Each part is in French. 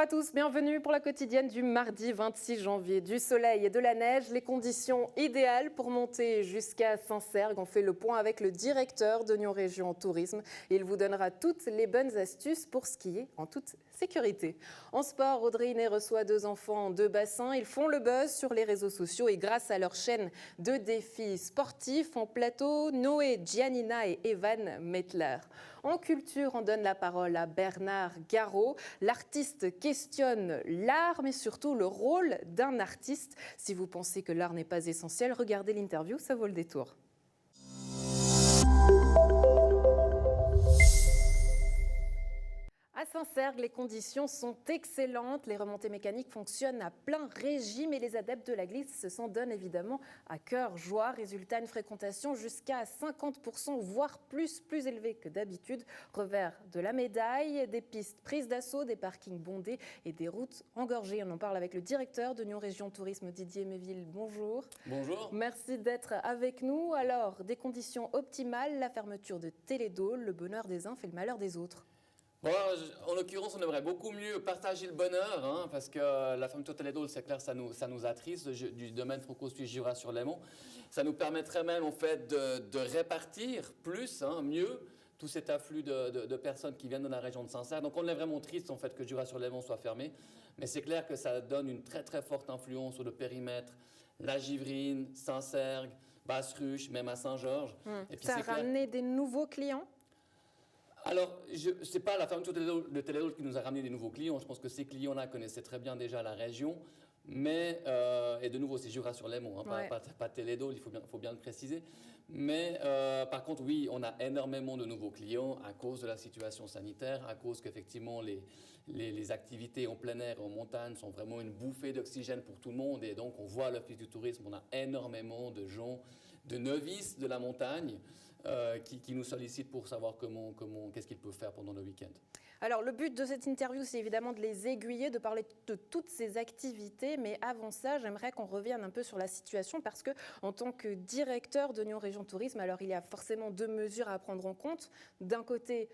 à tous, bienvenue pour la quotidienne du mardi 26 janvier. Du soleil et de la neige, les conditions idéales pour monter jusqu'à Saint-Cergue. On fait le point avec le directeur de Nyon Région Tourisme. Il vous donnera toutes les bonnes astuces pour skier en toute sécurité. En sport, Audrey Iné reçoit 2 enfants en 2 bassins. Ils font le buzz sur les réseaux sociaux et grâce à leur chaîne de défis sportifs en plateau, Noé, Giannina et Evan Mettler. En culture, on donne la parole à Bernard Garot. L'artiste questionne l'art, mais surtout le rôle d'un artiste. Si vous pensez que l'art n'est pas essentiel, regardez l'interview, ça vaut le détour. À Saint-Cergue, les conditions sont excellentes. Les remontées mécaniques fonctionnent à plein régime et les adeptes de la glisse s'en donnent évidemment à cœur joie. Résultat, une fréquentation jusqu'à 50%, voire plus élevée que d'habitude. Revers de la médaille, des pistes prises d'assaut, des parkings bondés et des routes engorgées. On en parle avec le directeur de Nyon Région Tourisme, Didier Méville. Bonjour. Bonjour. Merci d'être avec nous. Alors, des conditions optimales, la fermeture de Télédôle, le bonheur des uns fait le malheur des autres. Bon, en l'occurrence, on aimerait beaucoup mieux partager le bonheur, parce que la fermeture de Télédôle, c'est clair, ça nous attriste, du domaine franco-suisse Jura-sur-Léman. Ça nous permettrait même, en fait, de répartir plus, mieux, tout cet afflux de personnes qui viennent de la région de Saint-Cergue. Donc, on est vraiment triste, en fait, que Jura-sur-Léman soit fermé. Mais c'est clair que ça donne une très forte influence sur le périmètre, la Givrine, Saint-Cergue, Basse-Ruche, même à Saint-Georges. Et puis, ça a ramené des nouveaux clients ? Alors, ce n'est pas la fermeture de Télédôle qui nous a ramené des nouveaux clients. Je pense que ces clients-là connaissaient très bien déjà la région. Mais, et de nouveau, c'est Jura-sur-Léman, pas Télédôle, il faut bien le préciser. Mais par contre, oui, on a énormément de nouveaux clients à cause de la situation sanitaire, à cause qu'effectivement les activités en plein air et en montagne sont vraiment une bouffée d'oxygène pour tout le monde. Et donc, on voit à l'Office du tourisme, on a énormément de gens, de novices de la montagne, qui nous sollicitent pour savoir qu'est-ce qu'ils peuvent faire pendant le week-end. Alors, le but de cette interview, c'est évidemment de les aiguiller, de parler de toutes ces activités. Mais avant ça, j'aimerais qu'on revienne un peu sur la situation parce que, en tant que directeur de Nyon Région Tourisme, alors il y a forcément 2 mesures à prendre en compte. D'un côté,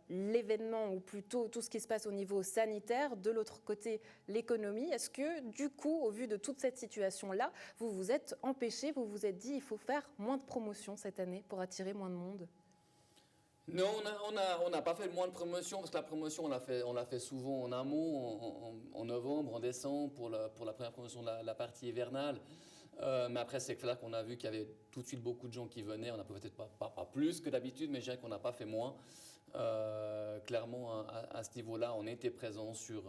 l'événement ou plutôt tout ce qui se passe au niveau sanitaire. De l'autre côté, l'économie. Est-ce que, du coup, au vu de toute cette situation-là, vous vous êtes empêché, vous vous êtes dit il faut faire moins de promotions cette année pour attirer moins de monde ? Non, on n'a pas fait moins de promotion parce que la promotion, on l'a fait souvent en amont, en novembre, en décembre, pour la première promotion de la partie hivernale. Mais après, c'est clair qu'on a vu qu'il y avait tout de suite beaucoup de gens qui venaient. On n'a peut-être pas plus que d'habitude, mais je dirais qu'on n'a pas fait moins. Clairement, à ce niveau-là, on était présent sur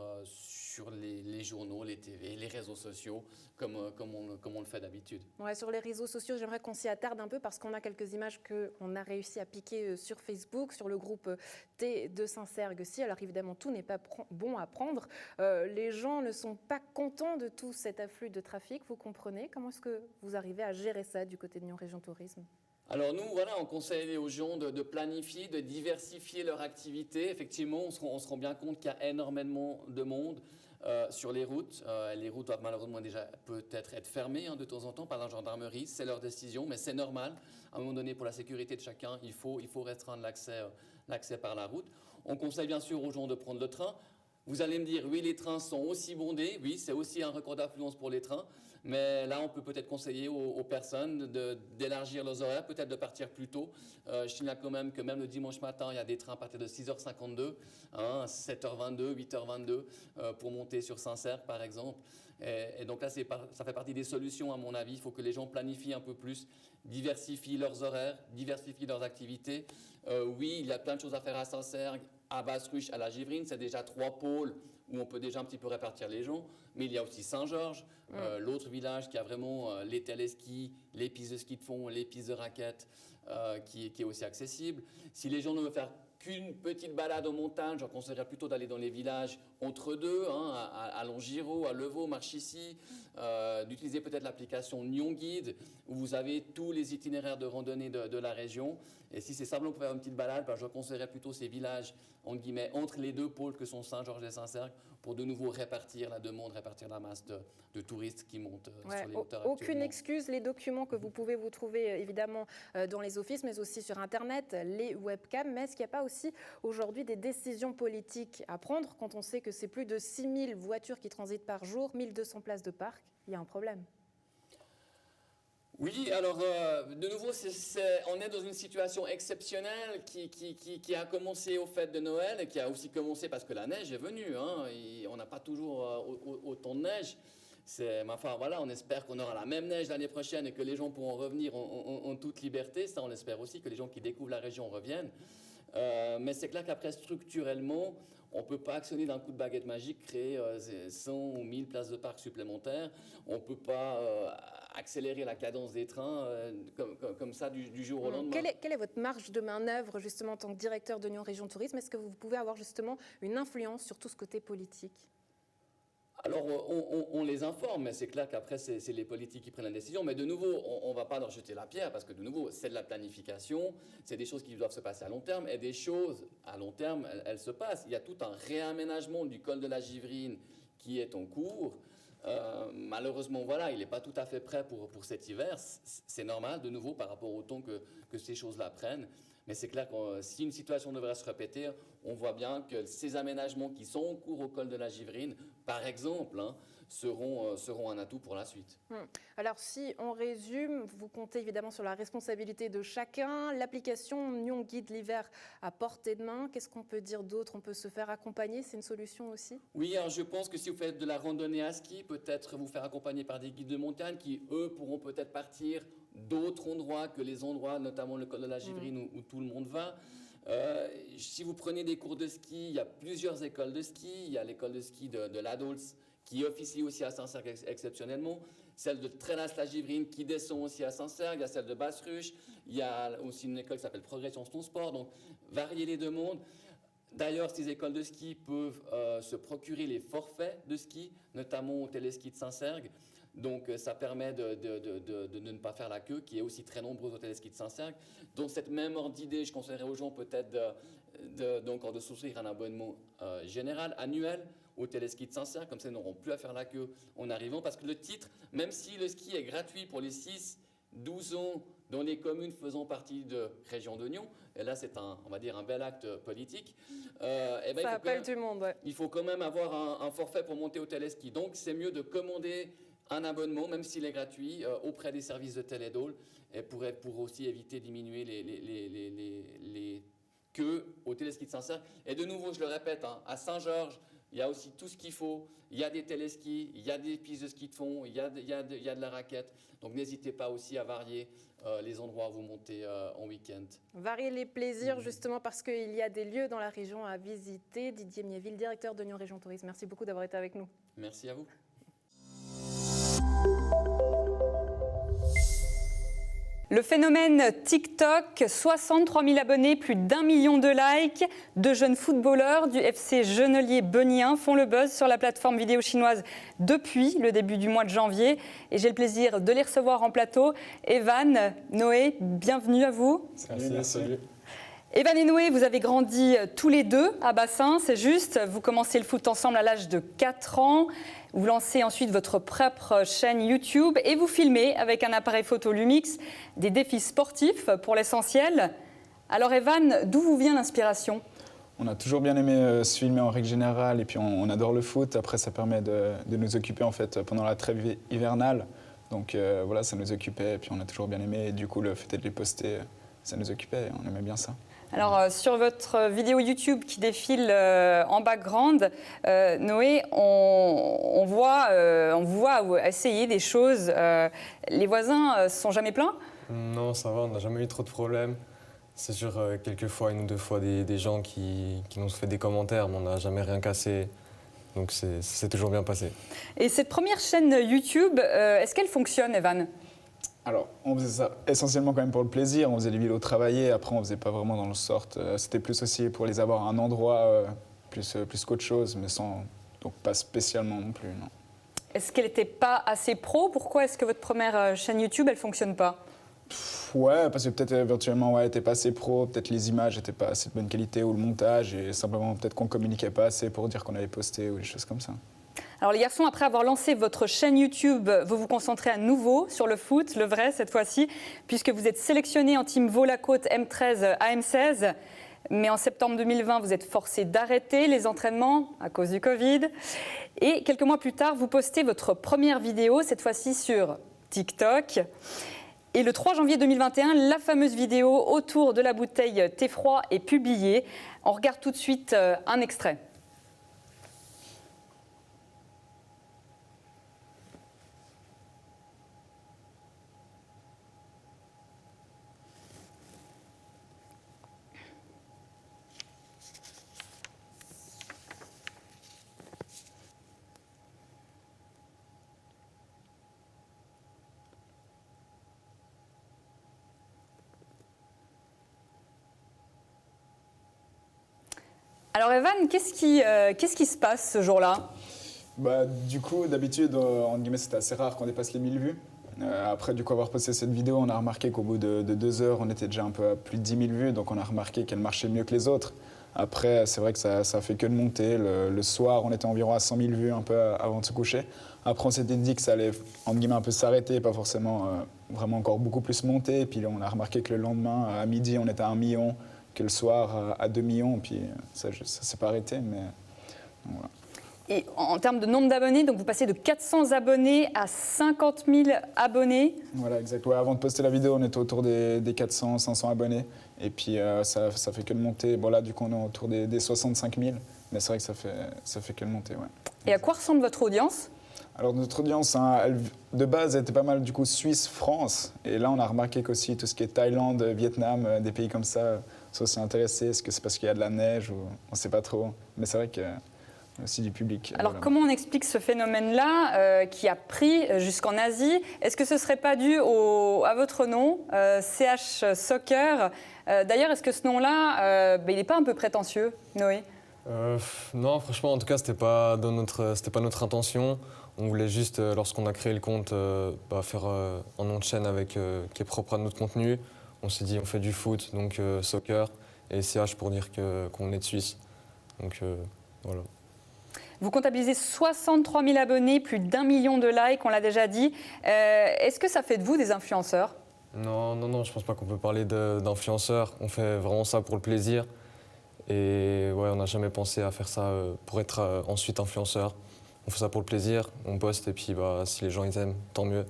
les journaux, les TV, les réseaux sociaux, comme on le fait d'habitude. Ouais, sur les réseaux sociaux, j'aimerais qu'on s'y attarde un peu parce qu'on a quelques images qu'on a réussi à piquer sur Facebook, sur le groupe T de Saint-Cergue aussi. Alors évidemment, tout n'est pas bon à prendre. Les gens ne sont pas contents de tout cet afflux de trafic, vous comprenez ? Comment est-ce que vous arrivez à gérer ça du côté de Nyon Région Tourisme ? Alors nous, on conseille aux gens de planifier, de diversifier leur activité. Effectivement, on se rend bien compte qu'il y a énormément de monde sur les routes. Les routes doivent malheureusement déjà peut-être être fermées de temps en temps par la gendarmerie. C'est leur décision, mais c'est normal. À un moment donné, pour la sécurité de chacun, il faut restreindre l'accès par la route. On conseille bien sûr aux gens de prendre le train. Vous allez me dire, oui, les trains sont aussi bondés. Oui, c'est aussi un record d'affluence pour les trains. Mais là, on peut peut-être conseiller aux personnes d'élargir leurs horaires, peut-être de partir plus tôt. Je signale quand même que même le dimanche matin, il y a des trains à partir de 6h52, 7h22, 8h22 pour monter sur Saint-Cergue, par exemple. Et donc là, ça fait partie des solutions, à mon avis. Il faut que les gens planifient un peu plus, diversifient leurs horaires, diversifient leurs activités. Oui, il y a plein de choses à faire à Saint-Cergue, à Basse-Ruche, à la Givrine. C'est déjà 3 pôles où on peut déjà un petit peu répartir les gens. Mais il y a aussi Saint-Georges, l'autre village qui a vraiment les téléskis, les pistes de ski de fond, les pistes de raquettes, qui est aussi accessible. Si les gens ne veulent faire qu'une petite balade en montagne, je conseillerais plutôt d'aller dans les villages entre deux, à Longiro, à Levaux, Marchissy, d'utiliser peut-être l'application Nyon Guide, où vous avez tous les itinéraires de randonnée de la région. Et si c'est simplement pour faire une petite balade, je conseillerais plutôt ces villages, entre guillemets, entre les 2 pôles que sont Saint-Georges et Saint-Cergue, pour de nouveau répartir la demande, répartir la masse de touristes qui montent sur les hauteurs. Aucune excuse, les documents que vous pouvez vous trouver évidemment dans les offices, mais aussi sur Internet, les webcams. Mais est-ce qu'il n'y a pas aussi aussi aujourd'hui des décisions politiques à prendre quand on sait que c'est plus de 6000 voitures qui transitent par jour, 1200 places de parc. Il y a un problème. Oui, alors de nouveau, on est dans une situation exceptionnelle qui a commencé au fait de Noël et qui a aussi commencé parce que la neige est venue. Hein, et on n'a pas toujours autant de neige. Enfin, voilà, on espère qu'on aura la même neige l'année prochaine et que les gens pourront revenir en toute liberté. Ça, on espère aussi que les gens qui découvrent la région reviennent. Mais c'est clair qu'après, structurellement, on ne peut pas actionner d'un coup de baguette magique, créer 100 ou 1000 places de parc supplémentaires. On ne peut pas accélérer la cadence des trains comme ça du jour au lendemain. Quelle est votre marge de manœuvre justement en tant que directeur de Nyon Région Tourisme? Est-ce que vous pouvez avoir justement une influence sur tout ce côté politique? Alors, on les informe, mais c'est clair qu'après, c'est les politiques qui prennent la décision. Mais de nouveau, on ne va pas leur jeter la pierre parce que, de nouveau, c'est de la planification, c'est des choses qui doivent se passer à long terme. Et des choses, à long terme, elles se passent. Il y a tout un réaménagement du col de la Givrine qui est en cours. Malheureusement, voilà, il n'est pas tout à fait prêt pour cet hiver. C'est normal, de nouveau, par rapport au temps que ces choses-là prennent. Mais c'est clair que si une situation devrait se répéter, on voit bien que ces aménagements qui sont en cours au col de la Givrine, par exemple, seront un atout pour la suite. Alors si on résume, vous comptez évidemment sur la responsabilité de chacun. L'application Nyon guide l'hiver à portée de main. Qu'est-ce qu'on peut dire d'autre? On peut se faire accompagner, c'est une solution aussi? Oui, alors je pense que si vous faites de la randonnée à ski, peut-être vous faire accompagner par des guides de montagne qui, eux, pourront peut-être partir d'autres endroits que les endroits, notamment le col de la Givrine où tout le monde va. Si vous prenez des cours de ski, il y a plusieurs écoles de ski. Il y a l'école de ski de l'Adolphe qui officie aussi à Saint-Cergue exceptionnellement. Celle de Trélas-la-Givrine qui descend aussi à Saint-Cergue. Il y a celle de Basse-Ruche. Il y a aussi une école qui s'appelle Progression Ton Sport. Donc, varier les demandes. D'ailleurs, ces écoles de ski peuvent se procurer les forfaits de ski, notamment au téléski de Saint-Cergue. Donc, ça permet de ne pas faire la queue, qui est aussi très nombreuse au téléski de Saint-Cergue. Donc, cette même ordre d'idée, je conseillerais aux gens peut-être de souscrire un abonnement général, annuel, au téléski de Saint-Cergue. Comme ça, ils n'auront plus à faire la queue en arrivant. Parce que le titre, même si le ski est gratuit pour les 6-12 ans dans les communes faisant partie de Région de Nyon, et là, c'est on va dire un bel acte politique. Ça appelle du monde, ouais. Il faut quand même avoir un forfait pour monter au téléski. Donc, c'est mieux de commander un abonnement, même s'il est gratuit, auprès des services de Télédôle, et pour aussi éviter de diminuer les queues au téléski de Saint-Cergue. Et de nouveau, je le répète, à Saint-Georges, il y a aussi tout ce qu'il faut. Il y a des téléskis, il y a des pistes de ski de fond, il y a de la raquette. Donc n'hésitez pas aussi à varier les endroits où vous montez en week-end. Varier les plaisirs, justement, parce qu'il y a des lieux dans la région à visiter. Didier Miéville, directeur de Nyon Région Tourisme, merci beaucoup d'avoir été avec nous. Merci à vous. Le phénomène TikTok, 63 000 abonnés, plus d'1 million de likes. Deux jeunes footballeurs du FC Genelier-Benien font le buzz sur la plateforme vidéo chinoise depuis le début du mois de janvier. Et j'ai le plaisir de les recevoir en plateau. Evan, Noé, bienvenue à vous. Salut. Evan et Noé, vous avez grandi tous les deux à Bassin, c'est juste. Vous commencez le foot ensemble à l'âge de 4 ans. Vous lancez ensuite votre propre chaîne YouTube et vous filmez avec un appareil photo Lumix des défis sportifs pour l'essentiel. Alors Evan, d'où vous vient l'inspiration ? On a toujours bien aimé se filmer en règle générale et puis on adore le foot. Après, ça permet de nous occuper en fait pendant la trêve hivernale. Donc voilà, ça nous occupait et puis on a toujours bien aimé. Et du coup, le fait de les poster, ça nous occupait et on aimait bien ça. Alors, sur votre vidéo YouTube qui défile en background, Noé, on vous voit essayer des choses. Les voisins ne se sont jamais plaints ? Non, ça va, on n'a jamais eu trop de problèmes. C'est sûr, quelques fois, une ou deux fois, des gens qui nous ont fait des commentaires, mais on n'a jamais rien cassé. Donc, c'est toujours bien passé. Et cette première chaîne YouTube, est-ce qu'elle fonctionne, Evan ? Alors, on faisait ça essentiellement quand même pour le plaisir. On faisait des vidéos travaillées. Après, on faisait pas vraiment dans le sort. C'était plus aussi pour les avoir à un endroit plus qu'autre chose, mais donc pas spécialement non plus. Non. Est-ce qu'elle n'était pas assez pro ? Pourquoi est-ce que votre première chaîne YouTube, elle fonctionne pas ? Ouais, parce que peut-être éventuellement, elle n'était pas assez pro. Peut-être les images n'étaient pas assez de bonne qualité ou le montage. Et simplement, peut-être qu'on communiquait pas assez pour dire qu'on avait posté ou des choses comme ça. Alors les garçons, après avoir lancé votre chaîne YouTube, vous vous concentrez à nouveau sur le foot, le vrai cette fois-ci, puisque vous êtes sélectionnés en team Vaud-la-Côte M13 AM16. Mais en septembre 2020, vous êtes forcé d'arrêter les entraînements à cause du Covid. Et quelques mois plus tard, vous postez votre première vidéo, cette fois-ci sur TikTok. Et le 3 janvier 2021, la fameuse vidéo autour de la bouteille thé froid est publiée. On regarde tout de suite un extrait. Alors Evan, qu'est-ce qui se passe ce jour-là? Bah, du coup, d'habitude, entre guillemets, c'était assez rare qu'on dépasse les 1000 vues. Après, du coup, avoir posté cette vidéo, on a remarqué qu'au bout de 2 heures, on était déjà un peu à plus de 10 000 vues, donc on a remarqué qu'elle marchait mieux que les autres. Après, c'est vrai que ça a fait que de monter. Le soir, on était environ à 100 000 vues un peu avant de se coucher. Après, on s'était dit que ça allait, entre guillemets, un peu s'arrêter, pas forcément vraiment encore beaucoup plus monter. Et puis on a remarqué que le lendemain, à midi, on était à 1 million, que le soir, à 2 millions. Puis ça s'est pas arrêté, mais voilà. Et en termes de nombre d'abonnés, donc vous passez de 400 abonnés à 50 000 abonnés. Voilà, exact. Ouais, avant de poster la vidéo, on était autour des 400, 500 abonnés. Et puis ça fait que de monter. Bon là, du coup, on est autour des 65 000. Mais c'est vrai que ça fait que de monter, ouais. Et à quoi ressemble votre audience? Alors notre audience, hein, de base, elle était pas mal du coup Suisse, France. Et là, on a remarqué qu'aussi tout ce qui est Thaïlande, Vietnam, des pays comme ça, sont aussi intéressés. Est-ce que c'est parce qu'il y a de la neige ou on ne sait pas trop. Mais c'est vrai que aussi du public. Alors voilà. comment on explique ce phénomène-là qui a pris jusqu'en Asie? Est-ce que ce ne serait pas dû à votre nom, CH Soccer? D'ailleurs, est-ce que ce nom-là, il n'est pas un peu prétentieux, Noé? Non, franchement, en tout cas, c'était pas notre intention. On voulait juste, lorsqu'on a créé le compte, faire un nom de chaîne qui est propre à notre contenu. On s'est dit, on fait du foot, donc soccer, et CH pour dire qu'on est de Suisse. Donc voilà. Vous comptabilisez 63 000 abonnés, plus d'1 million de likes, on l'a déjà dit. Est-ce que ça fait de vous des influenceurs? Non, je pense pas qu'on peut parler d'influenceurs. On fait vraiment ça pour le plaisir. Et ouais, on n'a jamais pensé à faire ça pour être ensuite influenceur. On fait ça pour le plaisir, on poste et puis si les gens ils aiment, tant mieux.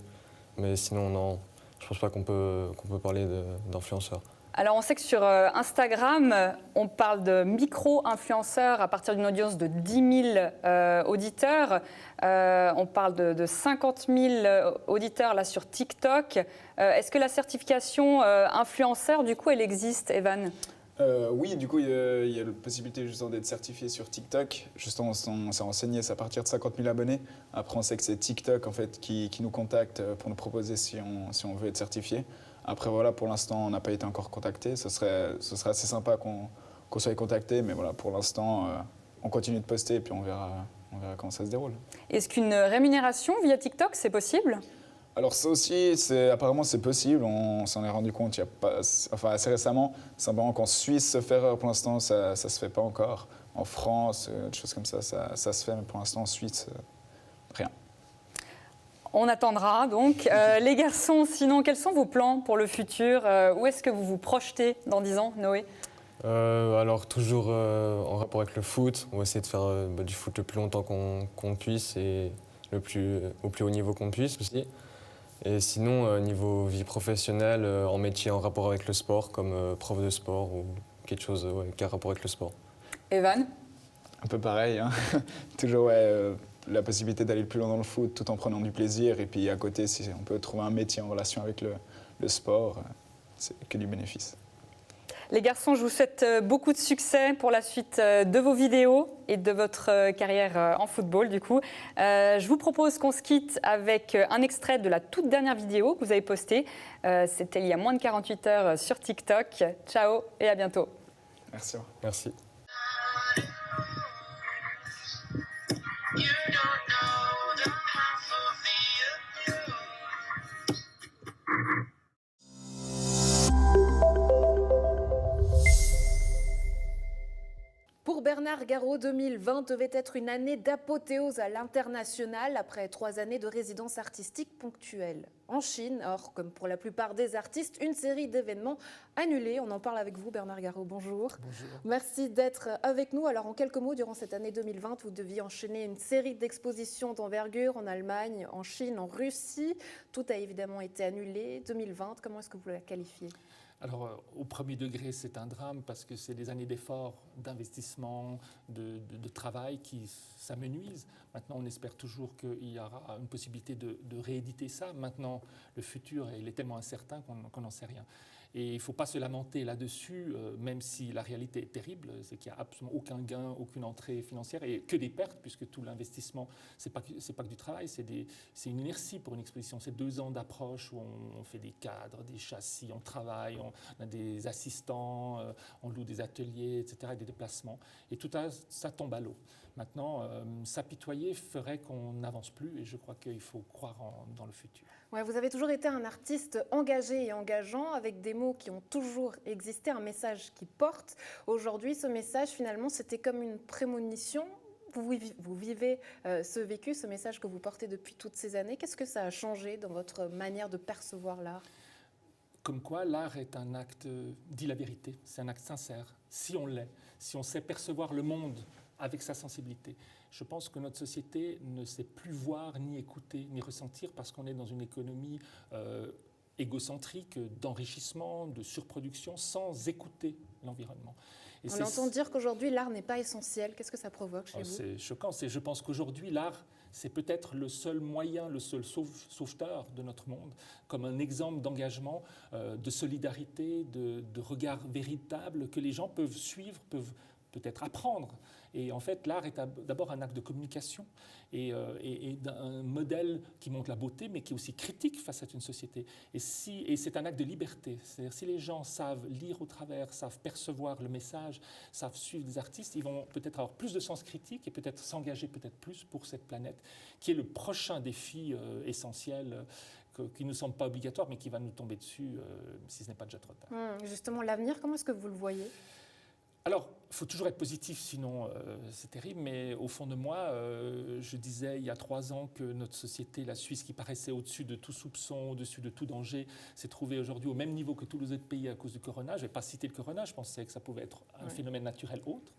Mais sinon, non, je pense pas qu'on peut parler d'influenceurs. Alors on sait que sur Instagram, on parle de micro-influenceurs à partir d'une audience de 10 000 auditeurs. On parle de 50 000 auditeurs là, sur TikTok. Est-ce que la certification influenceur, du coup, elle existe, Evan? Oui, du coup, il y a la possibilité justement d'être certifié sur TikTok. Justement, on s'est renseigné, c'est à partir de 50 000 abonnés. Après, on sait que c'est TikTok en fait, qui nous contacte pour nous proposer si on veut être certifié. Après, voilà, pour l'instant, on n'a pas été encore contacté. Ce serait assez sympa qu'on soit contacté, mais voilà, pour l'instant, on continue de poster et puis on verra comment ça se déroule. Est-ce qu'une rémunération via TikTok, c'est possible? Alors ça aussi, apparemment c'est possible, on s'en est rendu compte assez récemment. Simplement qu'en Suisse, se faire pour l'instant, ça ne se fait pas encore. En France, des choses comme ça se fait, mais pour l'instant en Suisse, rien. On attendra donc. Les garçons, sinon, quels sont vos plans pour le futur? Où est-ce que vous vous projetez dans 10 ans, Noé? Alors toujours en rapport avec le foot, on va essayer de faire du foot le plus longtemps qu'on puisse et au plus haut niveau qu'on puisse aussi. Et sinon, niveau vie professionnelle, en métier en rapport avec le sport, comme prof de sport ou quelque chose qui a rapport avec le sport. Evan? Un peu pareil, hein. Toujours la possibilité d'aller le plus loin dans le foot tout en prenant du plaisir. Et puis à côté, si on peut trouver un métier en relation avec le sport, c'est que du bénéfice. Les garçons, je vous souhaite beaucoup de succès pour la suite de vos vidéos et de votre carrière en football, du coup. Je vous propose qu'on se quitte avec un extrait de la toute dernière vidéo que vous avez postée. C'était il y a moins de 48 heures sur TikTok. Ciao et à bientôt. Merci. Merci. Bernard Garot, 2020 devait être une année d'apothéose à l'international après 3 années de résidence artistique ponctuelle en Chine. Or, comme pour la plupart des artistes, une série d'événements annulés. On en parle avec vous, Bernard Garot. Bonjour. Bonjour. Merci d'être avec nous. Alors, en quelques mots, durant cette année 2020, vous deviez enchaîner une série d'expositions d'envergure en Allemagne, en Chine, en Russie. Tout a évidemment été annulé. 2020, comment est-ce que vous la qualifiez ? Alors, au premier degré, c'est un drame parce que c'est des années d'efforts, d'investissement, de travail qui s'amenuisent. Maintenant, on espère toujours qu'il y aura une possibilité de rééditer ça. Maintenant, le futur, il est tellement incertain qu'on n'en sait rien. Et il ne faut pas se lamenter là-dessus, même si la réalité est terrible, c'est qu'il n'y a absolument aucun gain, aucune entrée financière et que des pertes, puisque tout l'investissement, ce n'est pas que du travail, c'est une inertie pour une exposition. C'est 2 ans d'approche où on fait des cadres, des châssis, on travaille, on a des assistants, on loue des ateliers, etc., et des déplacements. Et tout ça tombe à l'eau. Maintenant, s'apitoyer ferait qu'on n'avance plus et je crois qu'il faut croire dans le futur. Ouais, vous avez toujours été un artiste engagé et engageant, avec des mots qui ont toujours existé, un message qui porte. Aujourd'hui, ce message, finalement, c'était comme une prémonition. Vous vivez ce vécu, ce message que vous portez depuis toutes ces années. Qu'est-ce que ça a changé dans votre manière de percevoir l'art ? Comme quoi, l'art est un acte, dit la vérité, c'est un acte sincère. Si on l'est, si on sait percevoir le monde avec sa sensibilité. Je pense que notre société ne sait plus voir, ni écouter, ni ressentir parce qu'on est dans une économie égocentrique, d'enrichissement, de surproduction, sans écouter l'environnement. Et on entend dire qu'aujourd'hui, l'art n'est pas essentiel. Qu'est-ce que ça provoque chez vous ? C'est choquant. Je pense qu'aujourd'hui, l'art, c'est peut-être le seul moyen, le seul sauveteur de notre monde, comme un exemple d'engagement, de solidarité, de regard véritable que les gens peuvent suivre, peuvent peut-être apprendre. Et en fait, l'art est d'abord un acte de communication et un modèle qui montre la beauté, mais qui est aussi critique face à une société. Et c'est un acte de liberté. C'est-à-dire, si les gens savent lire au travers, savent percevoir le message, savent suivre des artistes, ils vont peut-être avoir plus de sens critique et peut-être s'engager peut-être plus pour cette planète, qui est le prochain défi essentiel, qui ne nous semble pas obligatoire, mais qui va nous tomber dessus si ce n'est pas déjà trop tard. Justement, l'avenir, comment est-ce que vous le voyez ? Alors, il faut toujours être positif, sinon c'est terrible, mais au fond de moi, je disais il y a 3 ans que notre société, la Suisse, qui paraissait au-dessus de tout soupçon, au-dessus de tout danger, s'est trouvée aujourd'hui au même niveau que tous les autres pays à cause du corona. Je ne vais pas citer le corona, je pensais que ça pouvait être un phénomène naturel autre.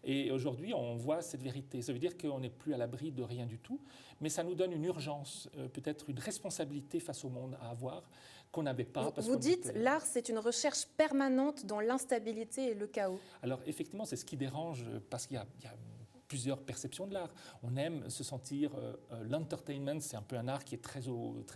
Et aujourd'hui, on voit cette vérité. Ça veut dire qu'on n'est plus à l'abri de rien du tout, mais ça nous donne une urgence, peut-être une responsabilité face au monde à avoir, qu'on n'avait pas. Vous dites, l'art, c'est une recherche permanente dans l'instabilité et le chaos. Alors effectivement, c'est ce qui dérange, parce qu'il y a plusieurs perceptions de l'art. On aime se sentir, l'entertainment, c'est un peu un art qui est très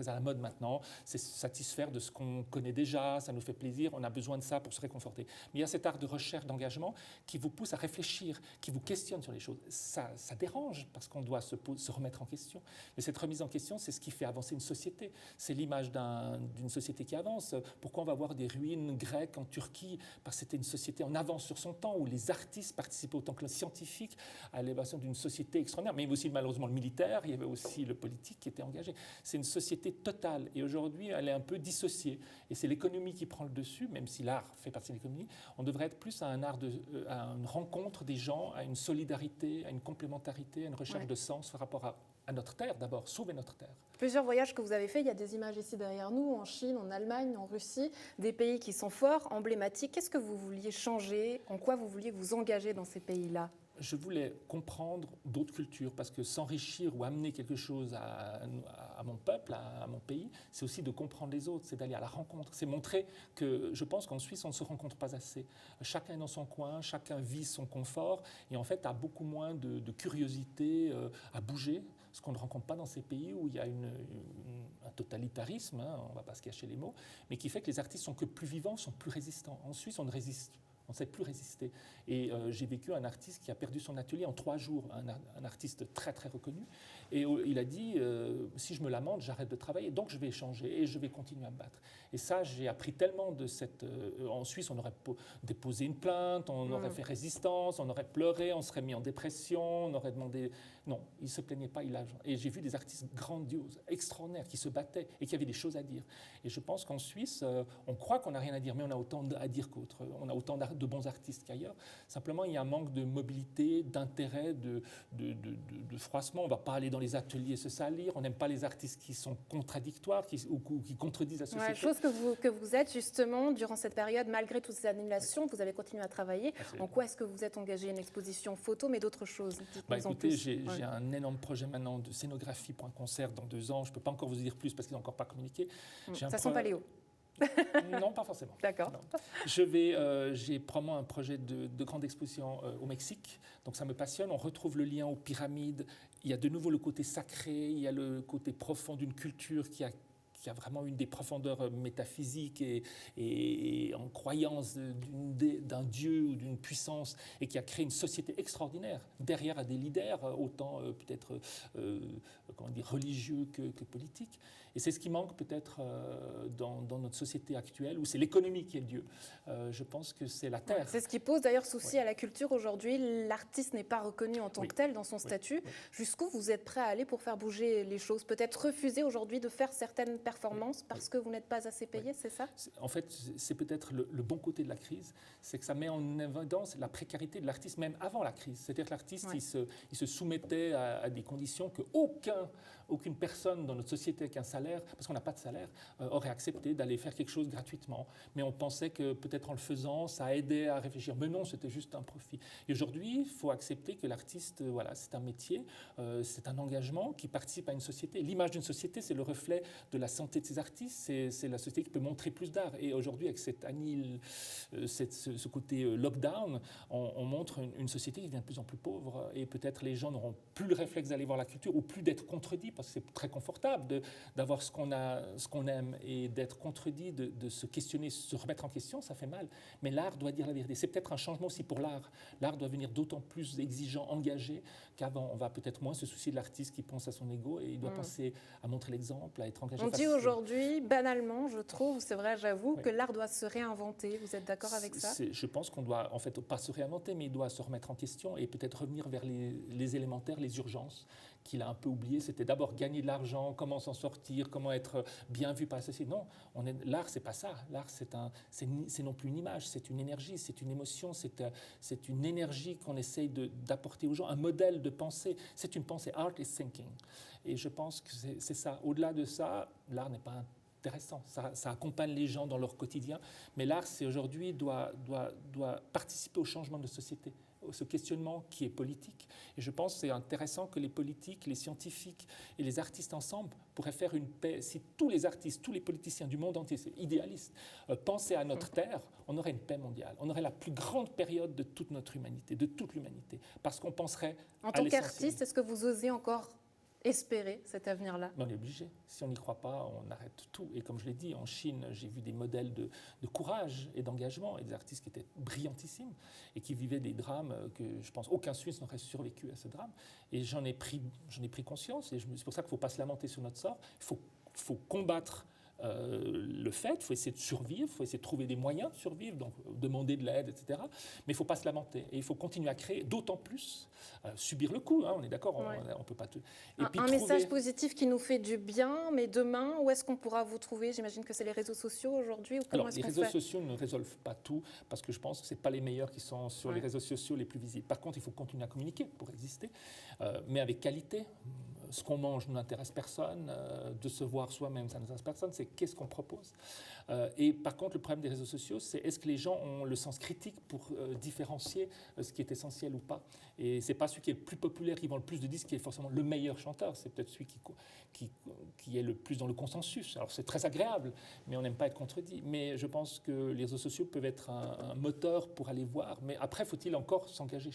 à la mode maintenant, c'est se satisfaire de ce qu'on connaît déjà, ça nous fait plaisir, on a besoin de ça pour se réconforter. Mais il y a cet art de recherche, d'engagement, qui vous pousse à réfléchir, qui vous questionne sur les choses. Ça dérange, parce qu'on doit se remettre en question. Mais cette remise en question, c'est ce qui fait avancer une société. C'est l'image d'une société qui avance. Pourquoi on va voir des ruines grecques en Turquie ? Parce que c'était une société en avance sur son temps, où les artistes participaient autant que les scientifiques à l'élévation d'une société extraordinaire. Mais il y avait aussi malheureusement le militaire, il y avait aussi le politique qui était engagé. C'est une société totale. Et aujourd'hui, elle est un peu dissociée. Et c'est l'économie qui prend le dessus, même si l'art fait partie de l'économie. On devrait être plus à un art à une rencontre des gens, à une solidarité, à une complémentarité, à une recherche de sens par rapport à notre terre d'abord, sauver notre terre. Plusieurs voyages que vous avez faits, il y a des images ici derrière nous, en Chine, en Allemagne, en Russie, des pays qui sont forts, emblématiques. Qu'est-ce que vous vouliez changer ? En quoi vous vouliez vous engager dans ces pays-là ? Je voulais comprendre d'autres cultures, parce que s'enrichir ou amener quelque chose à mon peuple, à mon pays, c'est aussi de comprendre les autres, c'est d'aller à la rencontre, c'est montrer que je pense qu'en Suisse, on ne se rencontre pas assez. Chacun est dans son coin, chacun vit son confort, et en fait a beaucoup moins de curiosité à bouger, ce qu'on ne rencontre pas dans ces pays où il y a un totalitarisme, on ne va pas se cacher les mots, mais qui fait que les artistes sont que plus vivants, sont plus résistants. En Suisse, on ne sait plus résister. Et j'ai vécu un artiste qui a perdu son atelier en 3 jours, un artiste très très reconnu. Et il a dit, si je me lamente, j'arrête de travailler, donc je vais changer et je vais continuer à me battre. Et ça, j'ai appris tellement de cette... en Suisse, on aurait déposé une plainte, on aurait fait résistance, on aurait pleuré, on serait mis en dépression, on aurait demandé... Non, il ne se plaignait pas, Et j'ai vu des artistes grandioses, extraordinaires, qui se battaient et qui avaient des choses à dire. Et je pense qu'en Suisse, on croit qu'on n'a rien à dire, mais on a autant à dire qu'autre. On a autant de bons artistes qu'ailleurs. Simplement, il y a un manque de mobilité, d'intérêt, de froissement. On ne va pas aller dans les ateliers se salir. On n'aime pas les artistes qui sont contradictoires ou qui contredisent la société. Chose que vous êtes justement durant cette période, malgré toutes ces annulations, vous avez continué à travailler. En quoi est-ce que vous êtes engagé? Une exposition photo, mais d'autres choses? Écoutez, j'ai un énorme projet maintenant de scénographie pour un concert dans 2 ans. Je ne peux pas encore vous dire plus parce qu'ils n'ont encore pas communiqué. Ça sent paléo. Non, pas forcément. D'accord. J'ai probablement un projet de grande exposition au Mexique, donc ça me passionne. On retrouve le lien aux pyramides. Il y a de nouveau le côté sacré, il y a le côté profond d'une culture qui a vraiment une des profondeurs métaphysiques et en croyance d'un dieu ou d'une puissance, et qui a créé une société extraordinaire derrière à des leaders, autant peut-être religieux que politiques. Et c'est ce qui manque peut-être dans notre société actuelle, où c'est l'économie qui est Dieu. Je pense que c'est la terre. C'est ce qui pose d'ailleurs souci à la culture aujourd'hui. L'artiste n'est pas reconnu en tant que tel dans son statut. Jusqu'où vous êtes prêt à aller pour faire bouger les choses? Peut-être refuser aujourd'hui de faire certaines performances parce que vous n'êtes pas assez payé, c'est ça? En fait, c'est peut-être le bon côté de la crise, c'est que ça met en évidence la précarité de l'artiste même avant la crise. C'est-à-dire que l'artiste, il se soumettait à des conditions que aucune personne dans notre société avec un salaire, parce qu'on n'a pas de salaire, aurait accepté d'aller faire quelque chose gratuitement. Mais on pensait que peut-être en le faisant, ça aidait à réfléchir. Mais non, c'était juste un profit. Et aujourd'hui, il faut accepter que l'artiste, c'est un métier, c'est un engagement qui participe à une société. L'image d'une société, c'est le reflet de la santé de ses artistes, c'est la société qui peut montrer plus d'art. Et aujourd'hui, avec ce côté lockdown, on montre une société qui devient de plus en plus pauvre. Et peut-être les gens n'auront plus le réflexe d'aller voir la culture, ou plus d'être contredits, parce que c'est très confortable d'avoir ce qu'on aime et d'être contredit, de se questionner, se remettre en question, ça fait mal. Mais l'art doit dire la vérité. C'est peut-être un changement aussi pour l'art. L'art doit venir d'autant plus exigeant, engagé qu'avant. On va peut-être moins se soucier de l'artiste qui pense à son ego, et il doit penser à montrer l'exemple, à être engagé. On dit aujourd'hui, banalement, je trouve, c'est vrai, j'avoue, que l'art doit se réinventer. Vous êtes d'accord avec ça? Je pense qu'on doit, en fait, pas se réinventer, mais il doit se remettre en question et peut-être revenir vers les élémentaires, les urgences qu'il a un peu oubliées. C'était d'abord gagner de l'argent, comment s'en sortir, comment être bien vu par la société. Non, l'art, c'est pas ça. L'art, c'est non plus une image, c'est une énergie, c'est une émotion, c'est une énergie qu'on essaye d'apporter aux gens, un modèle de pensée. C'est une pensée. Art is thinking. Et je pense que c'est ça. Au-delà de ça, l'art n'est pas intéressant. Ça accompagne les gens dans leur quotidien. Mais l'art, aujourd'hui, doit participer au changement de société, ce questionnement qui est politique. Et je pense que c'est intéressant que les politiques, les scientifiques et les artistes ensemble pourraient faire une paix. Si tous les artistes, tous les politiciens du monde entier, c'est idéaliste, pensaient à notre terre, on aurait une paix mondiale. On aurait la plus grande période de toute notre humanité, de toute l'humanité. Parce qu'on penserait en tant qu'artiste, est-ce que vous osez encore espérer cet avenir-là? On est obligé. Si on n'y croit pas, on arrête tout. Et comme je l'ai dit, en Chine, j'ai vu des modèles de courage et d'engagement, et des artistes qui étaient brillantissimes et qui vivaient des drames que je pense aucun Suisse n'aurait survécu à ce drame. Et j'en ai pris conscience, et c'est pour ça qu'il ne faut pas se lamenter sur notre sort. Il faut combattre le fait, il faut essayer de survivre, il faut essayer de trouver des moyens de survivre, donc demander de l'aide, etc. Mais il ne faut pas se lamenter, et il faut continuer à créer, d'autant plus, subir le coup, on est d'accord, on ne peut pas tout. Un message positif qui nous fait du bien, mais demain, où est-ce qu'on pourra vous trouver? J'imagine que c'est les réseaux sociaux aujourd'hui, ou comment est-ce qu'on fait? Les réseaux sociaux ne résolvent pas tout, parce que je pense que ce n'est pas les meilleurs qui sont sur les réseaux sociaux les plus visibles. Par contre, il faut continuer à communiquer pour exister, mais avec qualité. Ce qu'on mange n'intéresse personne, de se voir soi-même, ça n'intéresse personne, c'est qu'est-ce qu'on propose. Et par contre, le problème des réseaux sociaux, c'est est-ce que les gens ont le sens critique pour différencier ce qui est essentiel ou pas. Et ce n'est pas celui qui est le plus populaire, qui vend le plus de disques, qui est forcément le meilleur chanteur, c'est peut-être celui qui est le plus dans le consensus. Alors c'est très agréable, mais on n'aime pas être contredit. Mais je pense que les réseaux sociaux peuvent être un moteur pour aller voir, mais après, faut-il encore s'engager.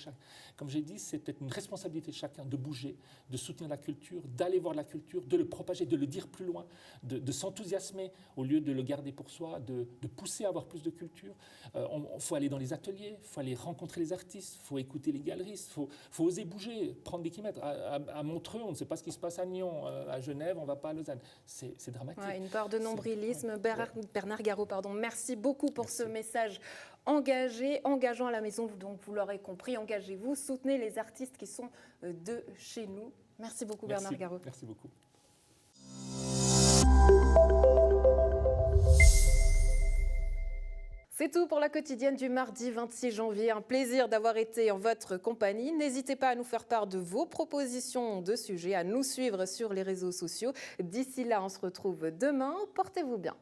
Comme j'ai dit, c'est peut-être une responsabilité de chacun de bouger, de soutenir la culture, d'aller voir la culture, de le propager, de le dire plus loin, de s'enthousiasmer au lieu de le garder pour soi, de pousser à avoir plus de culture. Il faut aller dans les ateliers, il faut aller rencontrer les artistes, il faut écouter les galeristes, il faut oser bouger, prendre des kilomètres. À Montreux, on ne sait pas ce qui se passe à Nyon, à Genève, on ne va pas à Lausanne. C'est dramatique. Une part de nombrilisme. Bernard Garot, merci beaucoup pour ce message engagé, engageant à la maison. Donc vous l'aurez compris, engagez-vous, soutenez les artistes qui sont de chez nous. Merci beaucoup Bernard Garot. Merci beaucoup. C'est tout pour la quotidienne du mardi 26 janvier. Un plaisir d'avoir été en votre compagnie. N'hésitez pas à nous faire part de vos propositions de sujets, à nous suivre sur les réseaux sociaux. D'ici là, on se retrouve demain. Portez-vous bien.